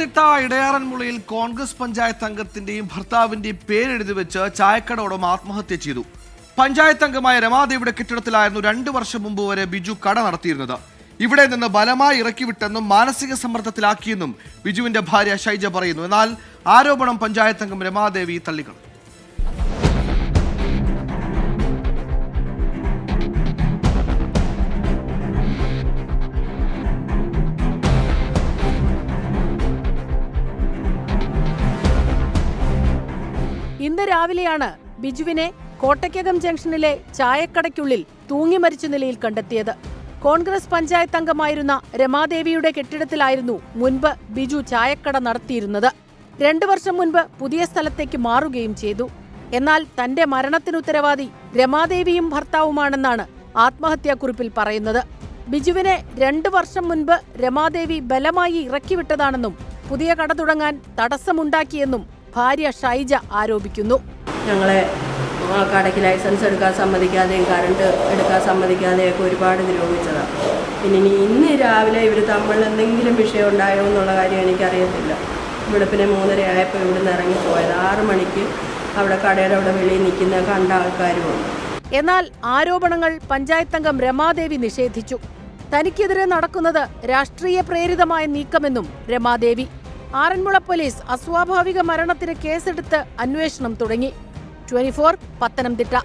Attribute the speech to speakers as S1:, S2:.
S1: പത്തനംതിട്ട ഇടയാറന്മുളയിൽ കോൺഗ്രസ് പഞ്ചായത്ത് അംഗത്തിന്റെയും ഭർത്താവിന്റെയും പേരെഴുതി വെച്ച് ചായക്കട ഉടമ ആത്മഹത്യ ചെയ്തു. പഞ്ചായത്ത് അംഗമായ രമാദേവിയുടെ കെട്ടിടത്തിലായിരുന്നു 2 വർഷം മുമ്പ് വരെ ബിജു കട നടത്തിയിരുന്നത്. ഇവിടെ നിന്ന് ബലമായി ഇറക്കിവിട്ടെന്നും മാനസിക സമ്മർദ്ദത്തിലാക്കിയെന്നും ബിജുവിന്റെ ഭാര്യ ഷൈജ പറയുന്നു. എന്നാൽ ആരോപണം പഞ്ചായത്ത് അംഗം രമാദേവി തള്ളിക്കളഞ്ഞു.
S2: ഇന്ന് രാവിലെയാണ് ബിജുവിനെ കോട്ടയ്ക്കകം ജംഗ്ഷനിലെ ചായക്കടയ്ക്കുള്ളിൽ തൂങ്ങി മരിച്ച നിലയിൽ കണ്ടെത്തിയത്. കോൺഗ്രസ് പഞ്ചായത്ത് അംഗമായിരുന്ന രമാദേവിയുടെ കെട്ടിടത്തിലായിരുന്നു മുൻപ് ബിജു ചായക്കട നടത്തിയിരുന്നത്. 2 വർഷം മുൻപ് പുതിയ സ്ഥലത്തേക്ക് മാറുകയും ചെയ്തു. എന്നാൽ തന്റെ മരണത്തിനുത്തരവാദി രമാദേവിയും ഭർത്താവുമാണെന്നാണ് ആത്മഹത്യാക്കുറിപ്പിൽ പറയുന്നത്. ബിജുവിനെ 2 വർഷം മുൻപ് രമാദേവി ബലമായി ഇറക്കിവിട്ടതാണെന്നും പുതിയ കട തുടങ്ങാൻ തടസ്സമുണ്ടാക്കിയെന്നും ഭാര്യ ഷൈജ ആരോപിക്കുന്നു.
S3: ഞങ്ങളെ കടയ്ക്ക് ലൈസൻസ് എടുക്കാൻ സമ്മതിക്കാതെയും കറണ്ട് എടുക്കാൻ സമ്മതിക്കാതെയൊക്കെ ഒരുപാട് നിരോധിച്ചതാണ്. പിന്നെ ഇന്ന് രാവിലെ ഇവർ തമ്മിൽ എന്തെങ്കിലും വിഷയം ഉണ്ടായോ എന്നുള്ള കാര്യം എനിക്കറിയത്തില്ല. വെളുപ്പിനെ 3:30 ആയപ്പോൾ ഇവിടുന്ന് ഇറങ്ങിപ്പോയത്. 6 മണിക്ക് അവിടെ കടയുടെ അവിടെ വെളിയിൽ നിൽക്കുന്ന കണ്ട ആൾക്കാരുമുണ്ട്.
S2: എന്നാൽ ആരോപണങ്ങൾ പഞ്ചായത്ത് അംഗം രമാദേവി നിഷേധിച്ചു. തനിക്കെതിരെ നടക്കുന്നത് രാഷ്ട്രീയ പ്രേരിതമായ നീക്കമെന്നും രമാദേവി. ആറന്മുള പോലീസ് അസ്വാഭാവിക മരണത്തിന് കേസെടുത്ത് അന്വേഷണം തുടങ്ങി. 24 പത്തനംതിട്ട.